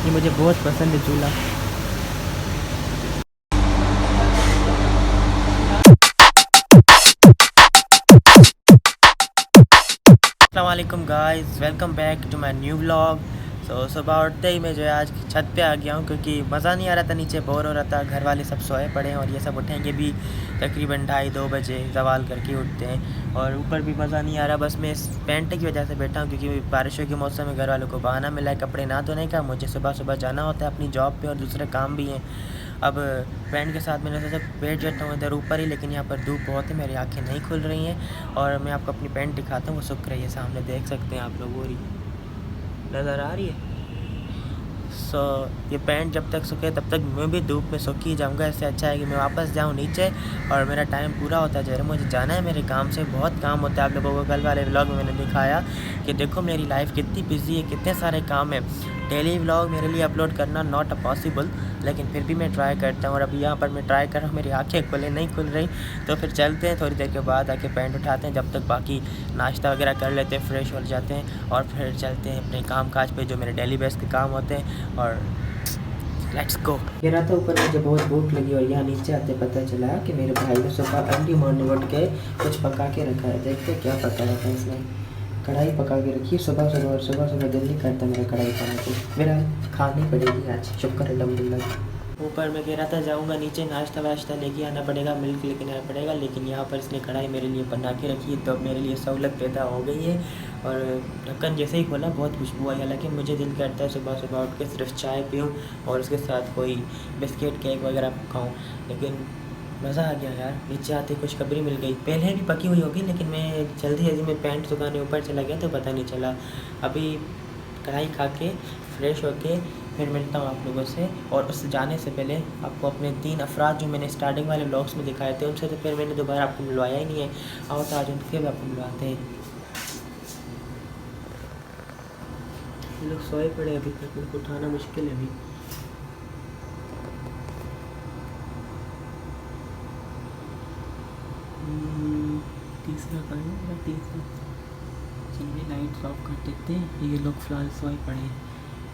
ये मुझे बहुत पसंद है चूल्हा। अस्सलाम वालेकुम guys, welcome back to my new vlog. सुबह उठते ही मैं जो है आज छत पे आ गया हूँ क्योंकि मज़ा नहीं आ रहा था, नीचे बोर हो रहा था। घर वाले सब सोए पड़े हैं और ये सब उठेंगे भी तकरीबन 2:30 बजे ज़वाल करके उठते हैं और ऊपर भी मज़ा नहीं आ रहा। बस मैं इस पेंट की वजह से बैठा हूँ क्योंकि बारिशों के मौसम में घर वालों को बहाना मिला है कपड़े ना धोने का। मुझे सुबह सुबह जाना होता है अपनी जॉब पे और दूसरे काम भी हैं। अब पेंट के साथ मैंने सोचा बैठ जाता हूँ इधर ऊपर ही, लेकिन यहाँ पर धूप बहुत है, मेरी आंखें नहीं खुल रही हैं। और मैं आपको अपनी पेंट दिखाता हूँ, वो सूख रही है, सामने देख सकते हैं आप लोग, वो रही नज़र आ रही है। ये पैंट जब तक सूखे तब तक मैं भी धूप में सूख ही जाऊँगा। इससे अच्छा है कि मैं वापस जाऊँ नीचे और मेरा टाइम पूरा होता जा रहा है। मुझे जाना है मेरे काम से, बहुत काम होता है। आप लोगों को कल वाले व्लॉग में मैंने दिखाया कि देखो मेरी लाइफ कितनी बिजी है, कितने सारे काम हैं। डेली व्लॉग मेरे लिए अपलोड करना नॉट अ पॉसिबल, लेकिन फिर भी मैं ट्राई करता हूँ। और अभी यहाँ पर मैं ट्राई कर रहा हूँ, मेरी आंखें खुले नहीं खुल रही। तो फिर चलते हैं, थोड़ी देर के बाद आके पैंट उठाते हैं, जब तक बाकी नाश्ता वगैरह कर लेते हैं, फ्रेश हो जाते हैं और फिर चलते हैं अपने काम काज पे जो मेरे डेली बेस के काम होते हैं। और लेट्स गो। गिरा था ऊपर, मुझे बहुत भूख लगी और यहाँ नीचे आते पता चला कि मेरे भाई ने सुबह अर्ली मॉर्निंग उठ के कुछ पका के रखा है। देखते क्या पकाया था इसने। कढ़ाई पका के रखी है सुबह सुबह, और सुबह सुबह दिल नहीं करता मेरा कढ़ाई खाने को। मेरा खानी पड़ेगी आज, शुक्र अल्हम्दुलिल्लाह। ऊपर मैं कह रहा था जाऊंगा नीचे नाश्ता वाश्ता लेके आना पड़ेगा, मिल्क लेके आना पड़ेगा, लेकिन यहाँ पर इसने कढ़ाई मेरे लिए बना के रखी है, तो अब मेरे लिए सहूलत पैदा हो गई है। और ढक्कन जैसे ही खोला बहुत खुशबू आई। हालांकि मुझे दिल करता है सुबह सुबह उठ के सिर्फ चाय पीऊँ और उसके साथ कोई बिस्किट केक वगैरह खाऊँ, लेकिन मज़ा आ गया यार। नीचे आते कुछ खबरी मिल गई, पहले भी पकी हुई होगी लेकिन मैं जल्दी जल्दी में पैंट सुखाने ऊपर चला गया तो पता नहीं चला। अभी कढ़ाई खा के फ्रेश होके फिर मिलता हूँ आप लोगों से। और उस जाने से पहले आपको अपने 3 अफराद जो मैंने स्टार्टिंग वाले ब्लॉग्स में दिखाए थे उनसे तो फिर मैंने दोबारा आपको मिलवाया ही नहीं है। आओ तो आज उनके भी आपको मिलवाते हैं। ये लोग सोए पड़े अभी तक, उनको उठाना मुश्किल है अभी। तीसरा करना, तीसरा चीज़ें लाइट ऑफ कर देते हैं। ये लोग फ़िलहाल सोए पड़े हैं,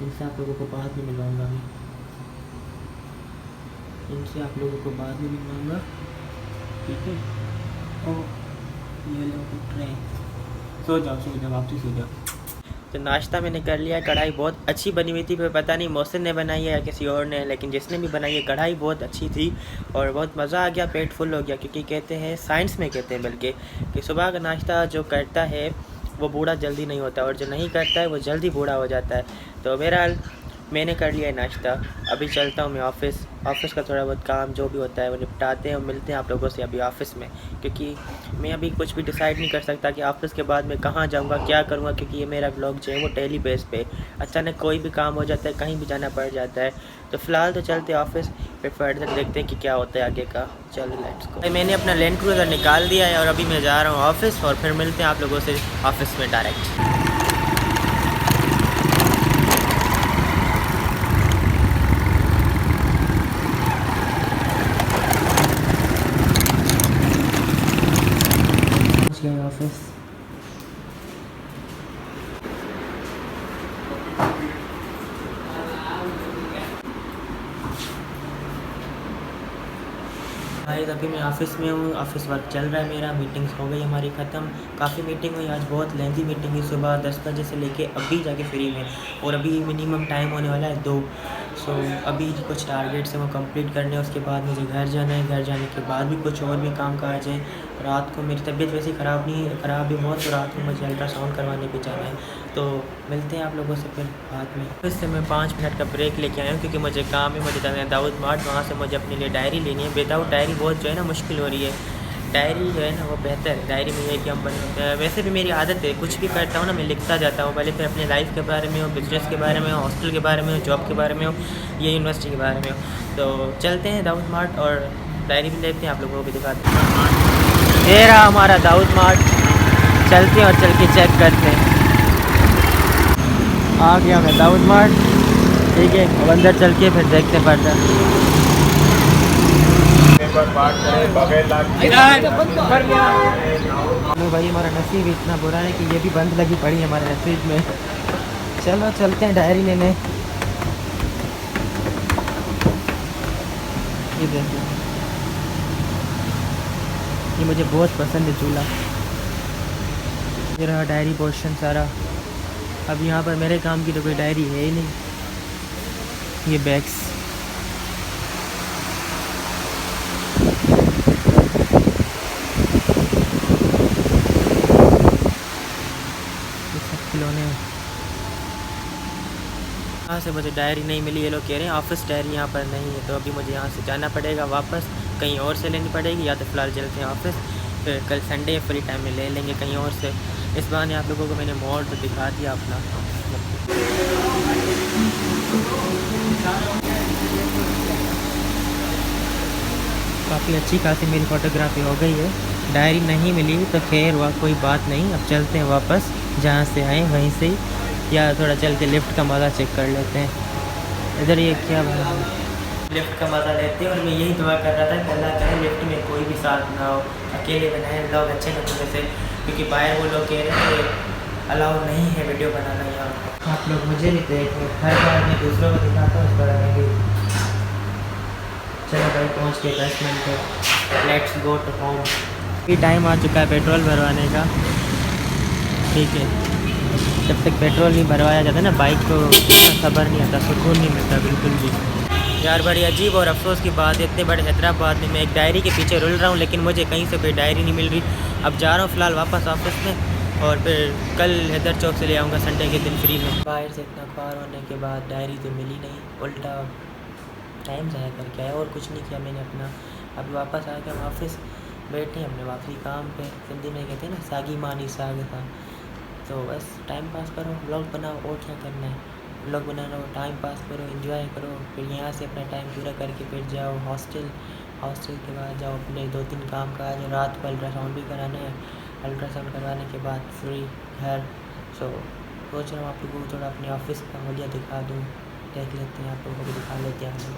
इनसे आप लोगों को बाद में मिलवाऊंगा मैं, इनसे आप लोगों को बाद में मिलवाऊंगा, ठीक है। और ये लोग उठ रहे हैं, सो जाओ वापसी सो जाओ। तो नाश्ता मैंने कर लिया। कढ़ाई बहुत अच्छी बनी हुई थी, फिर पता नहीं मौसम ने बनाई है या किसी और ने, लेकिन जिसने भी बनाई है कढ़ाई बहुत अच्छी थी और बहुत मज़ा आ गया, पेट फुल हो गया। क्योंकि कहते हैं, साइंस में कहते हैं बल्कि, कि सुबह का नाश्ता जो करता है वो बूढ़ा जल्दी नहीं होता और जो नहीं करता है वो जल्दी बूढ़ा हो जाता है। तो बहरहाल मैंने कर लिया है नाश्ता, अभी चलता हूँ मैं ऑफ़िस का थोड़ा बहुत काम जो भी होता है वो निपटाते हैं और मिलते हैं आप लोगों से अभी ऑफ़िस में। क्योंकि मैं अभी कुछ भी डिसाइड नहीं कर सकता कि ऑफ़िस के बाद मैं कहाँ जाऊँगा, क्या करूँगा, क्योंकि ये मेरा ब्लॉग जो है वो डेली बेस पे अचानक कोई भी काम हो जाता है, कहीं भी जाना पड़ जाता है। तो फ़िलहाल तो चलते हैं ऑफ़िस, फिर फर्दर देखते हैं कि क्या होता है आगे का। चलो लेट्स गो। मैंने अपना लैंड क्रूज़र निकाल दिया है और अभी मैं जा रहा हूँ ऑफ़िस और फिर मिलते हैं आप लोगों से ऑफ़िस में डायरेक्ट। ऑफिस गाइस, अभी मैं ऑफ़िस में हूँ, ऑफ़िस वर्क चल रहा है मेरा। मीटिंग्स हो गई हमारी ख़त्म, काफ़ी मीटिंग हुई आज, बहुत लेंथी मीटिंग हुई। सुबह 10 बजे से लेके अभी जाके फ्री में, और अभी मिनिमम टाइम होने वाला है 2। अभी कुछ टारगेट्स हैं वो कंप्लीट करने हैं, उसके बाद मुझे घर जाना है। घर जाने के बाद भी कुछ और भी काम काज है। रात को मेरी तबीयत वैसे ख़राब भी बहुत, तो रात को मुझे अल्ट्रासाउंड करवाने भी जाना है। तो मिलते हैं आप लोगों से फिर बाद में। इससे मैं 5 मिनट का ब्रेक लेके आया हूँ क्योंकि मुझे काम है, मुझे जाना है दाऊद मार्ट, वहाँ से मुझे अपने लिए डायरी लेनी है। विदाउट डायरी बहुत जो है ना मुश्किल हो रही है। डायरी जो है ना वो बेहतर है। डायरी में ये कि हम वैसे भी मेरी आदत है, कुछ भी करता हूँ ना मैं लिखता जाता हूँ, पहले फिर अपनी लाइफ के बारे में हो, बिज़नेस के बारे में हो, हॉस्टल के बारे में हो, जॉब के बारे में हो, या यूनिवर्सिटी के बारे में हो। तो चलते हैं दाऊद मार्ट और डायरी भी लेते हैं, आप लोगों को भी दिखाते हैं। ये रहा हमारा दाऊद मार्ट, चलते हैं और चल के चेक करते हैं। आ गया मैं दाऊद मार्ट, ठीक है। अब अंदर चल के फिर देखते पड़ता भाई। हमारा नसीब इतना बुरा है कि ये भी बंद लगी पड़ी है हमारे नसीब में। चलो चलते हैं डायरी लेने। ये देखो, ये मुझे बहुत पसंद है चूल्हा। ये रहा डायरी पोर्शन सारा। अब यहाँ पर मेरे काम की तो कोई डायरी है ही नहीं। ये बैग्स, ये सब खिलौने। यहाँ से मुझे डायरी नहीं मिली, ये लोग कह रहे हैं ऑफिस डायरी यहाँ पर नहीं है, तो अभी मुझे यहाँ से जाना पड़ेगा वापस, कहीं और से लेनी पड़ेगी, या तो फ़िलहाल चलते हैं ऑफिस, फिर कल संडे फ्री टाइम में ले लेंगे कहीं और से। इस बहाने आप लोगों को मैंने मॉल तो दिखा दिया अपना। काफ़ी अच्छी खासी मेरी फ़ोटोग्राफी हो गई है। डायरी नहीं मिली तो खैर हुआ, कोई बात नहीं। अब चलते हैं वापस जहाँ से आए वहीं से ही, या थोड़ा चल के लिफ्ट का मज़ा चेक कर लेते हैं। इधर ये क्या बना है, लिफ्ट का मज़ा लेते हैं। और मैं यही दुआ कर रहा था कि अल्लाह करे लिफ्ट में कोई भी साथ ना हो, अकेले बनाए लोग अच्छे लगते से, क्योंकि बाहर वो लोग कह रहे हैं कि अलाउ नहीं है वीडियो बनाना यहाँ। आप लोग मुझे भी देखें, हर बार मैं दूसरों को दिखाता हूँ, इस बार मैं भी। चलो भाई पहुँच के 10 मिनट है, लेट्स गो टू होम। ये टाइम आ चुका है पेट्रोल भरवाने का, ठीक है। जब तक पेट्रोल नहीं भरवाया जाता ना बाइक को, खबर नहीं आता, सुकून नहीं मिलता बिल्कुल भी। यार बड़ी अजीब और अफसोस की बात है, इतने बड़े हैदराबाद में मैं एक डायरी के पीछे रुल रहा हूँ, लेकिन मुझे कहीं से कोई डायरी नहीं मिल रही। अब जा रहा हूँ फ़िलहाल वापस ऑफिस में, और फिर कल हैदर चौक से ले आऊँगा संडे के दिन फ्री में। बाहर से इतना पार होने के बाद डायरी तो मिली नहीं, उल्टा टाइम ज़ाया करके आया और कुछ नहीं किया मैंने अपना। अब वापस आ गया ऑफिस, बैठे अपने वापसी काम पे। हिंदी में कहते हैं ना, सागी मानी साग था। तो बस टाइम पास करो, ब्लॉग बनाओ, और क्या करना है। ब्लॉग बना लो, टाइम पास करो, एंजॉय करो, फिर यहाँ से अपना टाइम पूरा करके फिर जाओ हॉस्टल। हॉस्टल के बाद जाओ अपने 2-3 काम काज, रात को अल्ट्रासाउंड भी कराना है। अल्ट्रासाउंड करवाने के बाद फ्री घर। सो सोच रहा हूँ आप लोगों को थोड़ा अपने ऑफिस का बढ़िया दिखा दूँ, देख लेते हैं, आप लोगों को भी दिखा लेते हैं हम लोग।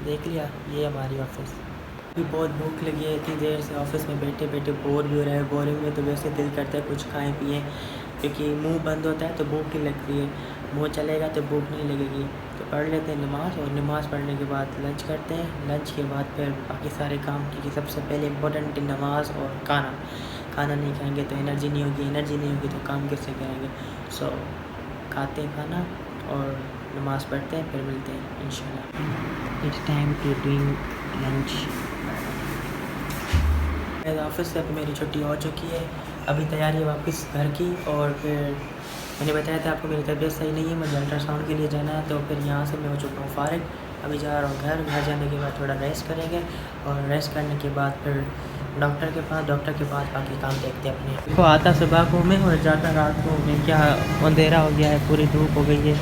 देख लिया, ये हमारी ऑफिस। भी बहुत भूख लगी है, इतनी देर से ऑफिस में बैठे बैठे बोर भी हो रहा है। बोरिंग में तो वैसे दिल करता है कुछ खाएं पिएं, क्योंकि मुंह बंद होता है तो भूख नहीं लगती है, मुंह चलेगा तो भूख नहीं लगेगी। तो पढ़ लेते हैं नमाज़, और नमाज़ पढ़ने के बाद लंच करते हैं। लंच के बाद फिर बाकी सारे काम, क्योंकि सबसे पहले इम्पोर्टेंट है नमाज़ और खाना। खाना नहीं खाएँगे तो एनर्जी नहीं होगी, एनर्जी नहीं होगी तो काम कैसे करेंगे। सो खाते हैं खाना और नमाज़ पढ़ते हैं, फिर मिलते हैं इंशाल्लाह। It's time to doing lunch. Office से अब मेरी छुट्टी हो चुकी है, अभी तैयारी है वापस घर की। और फिर मैंने बताया था आपको मेरी तबीयत सही नहीं है, मुझे अल्ट्रासाउंड के लिए जाना है। तो फिर यहाँ से मैं हो चुका हूँ फ़ारिग, अभी जा रहा हूँ घर जाने के बाद थोड़ा रेस्ट करेंगे, और रेस्ट करने के बाद फिर डॉक्टर के पास, डॉक्टर के बाद बाकी काम देखते हैं अपने। तो आता सुबह को मैं और जाता रात को मैं। क्या अंधेरा हो गया है, पूरी धूप हो गई है,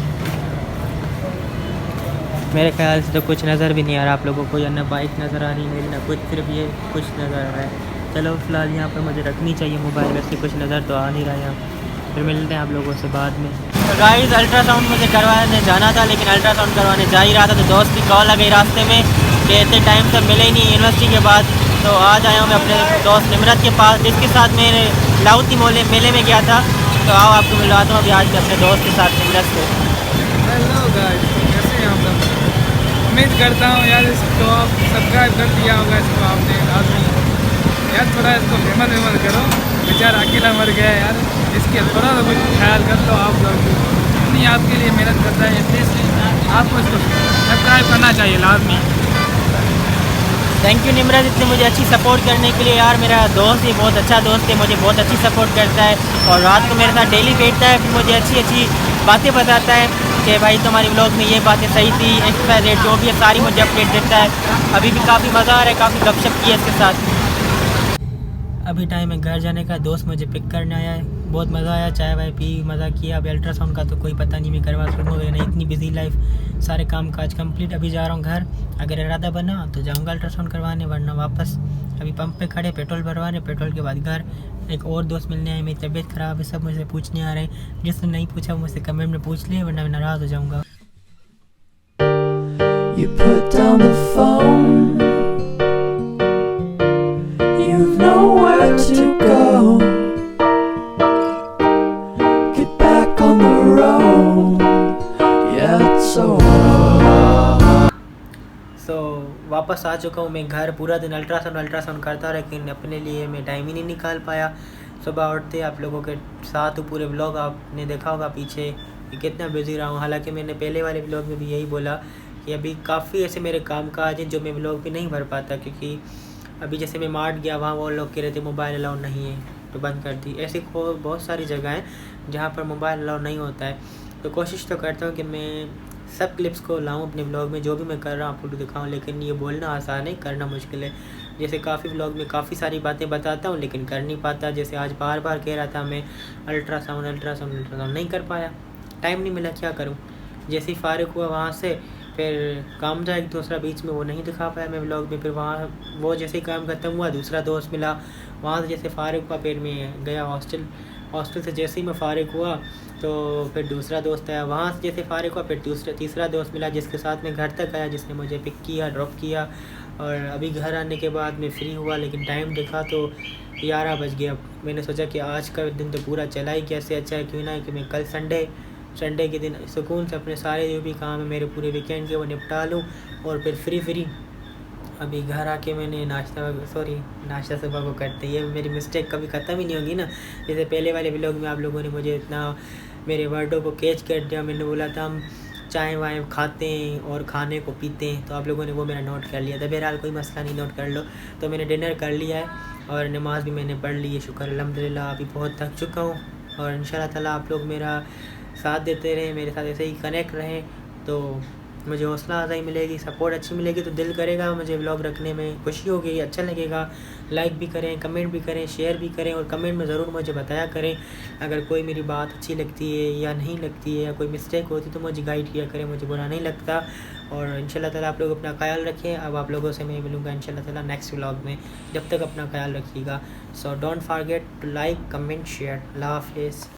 मेरे ख्याल से तो कुछ नज़र भी नहीं आ रहा आप लोगों को, या ना बाइक नज़र आ रही है मेरी, ना कुछ, सिर्फ ये कुछ नज़र आ रहा है। चलो फ़िलहाल यहाँ पर मुझे रखनी चाहिए मोबाइल, वैसे कुछ नज़र तो आ नहीं रहा है यहाँ। फिर मिलते हैं आप लोगों से बाद में। तो गाइस अल्ट्रासाउंड मुझे करवाने जाना था, लेकिन अल्ट्रासाउंड करवाने जा ही रहा था तो दोस्त की कॉल आ गई रास्ते में कि इतने टाइम से मिले ही नहीं यूनिवर्सिटी के बाद। तो आज आया हूँ मैं अपने दोस्त निमरत के पास, जिसके साथ मैं लाउती मेले में गया था। तो आओ आपको मिलवाता हूँ अभी आज अपने दोस्त के साथ निमरत से। हेलो गाइस, कैसे हैं आप सब? उम्मीद करता हूँ यार इसको आप सब्सक्राइब कर दिया होगा इसको आपने आदमी। यार थोड़ा इसको फेमस करो, बेचारा अकेला मर गया है यार, इसके थोड़ा तो कुछ ख्याल कर लो आप लोग। इतनी आपके लिए मेहनत करता है, एटलीस्ट आपको इसको सब्सक्राइब करना चाहिए लाजमी। थैंक यू निमरत, इतनी मुझे अच्छी सपोर्ट करने के लिए। यार मेरा दोस्त ही बहुत अच्छा दोस्त है, मुझे बहुत अच्छी सपोर्ट करता है, और रात को मेरे साथ डेली बैठता है, फिर मुझे अच्छी अच्छी बातें बताता है कि भाई तुम्हारी व्लॉग में ये बातें सही थी, एक्सपायर डेट जो भी है सारी मुझे अपडेट देता है। अभी भी काफ़ी मज़ा आ रहा है, काफ़ी गपशप की है इसके साथ। अभी टाइम है घर जाने का, दोस्त मुझे पिक करने आया है, बहुत मज़ा आया, चाय वाय पी, मज़ा किया। अब अल्ट्रासाउंड का तो कोई पता नहीं मैं करवा सकूँगा या नहीं, इतनी बिजी लाइफ, सारे काम काज कंप्लीट। अभी जा रहा हूँ घर, अगर इरादा बना तो जाऊँगा अल्ट्रासाउंड करवाने, वरना वापस अभी पंप पे खड़े पेट्रोल भरवाने, पेट्रोल के बाद घर। एक और दोस्त मिलने आए, मेरी तबीयत ख़राब है, सब मुझसे पूछने आ रहे हैं। जिसने नहीं पूछा वो मुझसे कमेंट में पूछ ले, वरना मैं नाराज़ हो जाऊँगा। You put down the phone, you've nowhere to go, get back on the road. वापस आ चुका हूँ मैं घर। पूरा दिन अल्ट्रासाउंड करता, लेकिन अपने लिए मैं टाइम ही नहीं निकाल पाया। सुबह उठते आप लोगों के साथ पूरे व्लॉग आपने देखा होगा पीछे कि कितना बिज़ी रहा हूँ। हालांकि मैंने पहले वाले व्लॉग में भी यही बोला कि अभी काफ़ी ऐसे मेरे काम काज हैं जो मैं व्लॉग भी नहीं भर पाता, क्योंकि अभी जैसे मैं मार्ट गया, वहाँ वो लोग कह रहे थे मोबाइल अलाउ नहीं है तो बंद कर दी। ऐसी बहुत सारी जगह हैं जहाँ पर मोबाइल अलाउ नहीं होता है। तो कोशिश तो करता हूँ कि मैं सब क्लिप्स को लाऊं अपने व्लॉग में, जो भी मैं कर रहा हूँ फोटो दिखाऊं, लेकिन ये बोलना आसान है, करना मुश्किल है। जैसे काफ़ी व्लॉग में काफ़ी सारी बातें बताता हूँ लेकिन कर नहीं पाता। जैसे आज बार बार कह रहा था मैं अल्ट्रासाउंड नहीं कर पाया, टाइम नहीं मिला, क्या करूँ। जैसे ही फारिग हुआ वहाँ से, फिर काम था एक दूसरा बीच में, वो नहीं दिखा पाया मैं व्लॉग में। फिर वहाँ वो जैसे ही काम खत्म हुआ दूसरा दोस्त मिला, वहाँ से जैसे फारिग हुआ फिर मैं गया हॉस्टल से जैसे ही मैं फारिग हुआ तो फिर दूसरा दोस्त आया, वहाँ से जैसे फारिग हुआ फिर तीसरा दोस्त मिला जिसके साथ मैं घर तक आया, जिसने मुझे पिक किया, ड्रॉप किया। और अभी घर आने के बाद मैं फ्री हुआ, लेकिन टाइम देखा तो 11 बज गया। मैंने सोचा कि आज का दिन तो पूरा चला ही कैसे, अच्छा है क्यों ना है कि मैं कल संडे के दिन सुकून से अपने सारे जो भी काम है मेरे पूरे वीकेंड के वो निपटा लूँ और फिर फ्री अभी घर आके मैंने नाश्ता सुबह को करते, ये मेरी मिस्टेक कभी ख़त्म ही नहीं होगी ना। जैसे पहले वाले व्लॉग में आप लोगों ने मुझे इतना मेरे वर्डों को कैच कर दिया, मैंने बोला था हम चाय वाय खाते हैं और खाने को पीते हैं, तो आप लोगों ने वो मेरा नोट कर लिया था। बहरहाल कोई मसला नहीं, नोट कर लो। तो मैंने डिनर कर लिया है और नमाज़ भी मैंने पढ़ ली है, शुक्र अल्हम्दुलिल्लाह। अभी बहुत थक चुका हूँ और इंशाल्लाह ताला आप लोग मेरा साथ देते रहें, मेरे साथ ऐसे ही कनेक्ट रहें, तो मुझे हौसला अफ़ज़ाई मिलेगी, सपोर्ट अच्छी मिलेगी, तो दिल करेगा मुझे व्लॉग रखने में, खुशी होगी, अच्छा लगेगा। लाइक भी करें, कमेंट भी करें, शेयर भी करें और कमेंट में ज़रूर मुझे बताया करें अगर कोई मेरी बात अच्छी लगती है या नहीं लगती है या कोई मिस्टेक होती तो मुझे गाइड किया करें, मुझे बुरा नहीं लगता। और इंशाल्लाह ताला आप लोग अपना ख्याल रखें। अब आप लोगों से मैं मिलूँगा इंशाल्लाह ताला नेक्स्ट व्लॉग में, जब तक अपना ख्याल रखिएगा। So don't forget to like, comment, share. अल्लाह हाफ़िज़।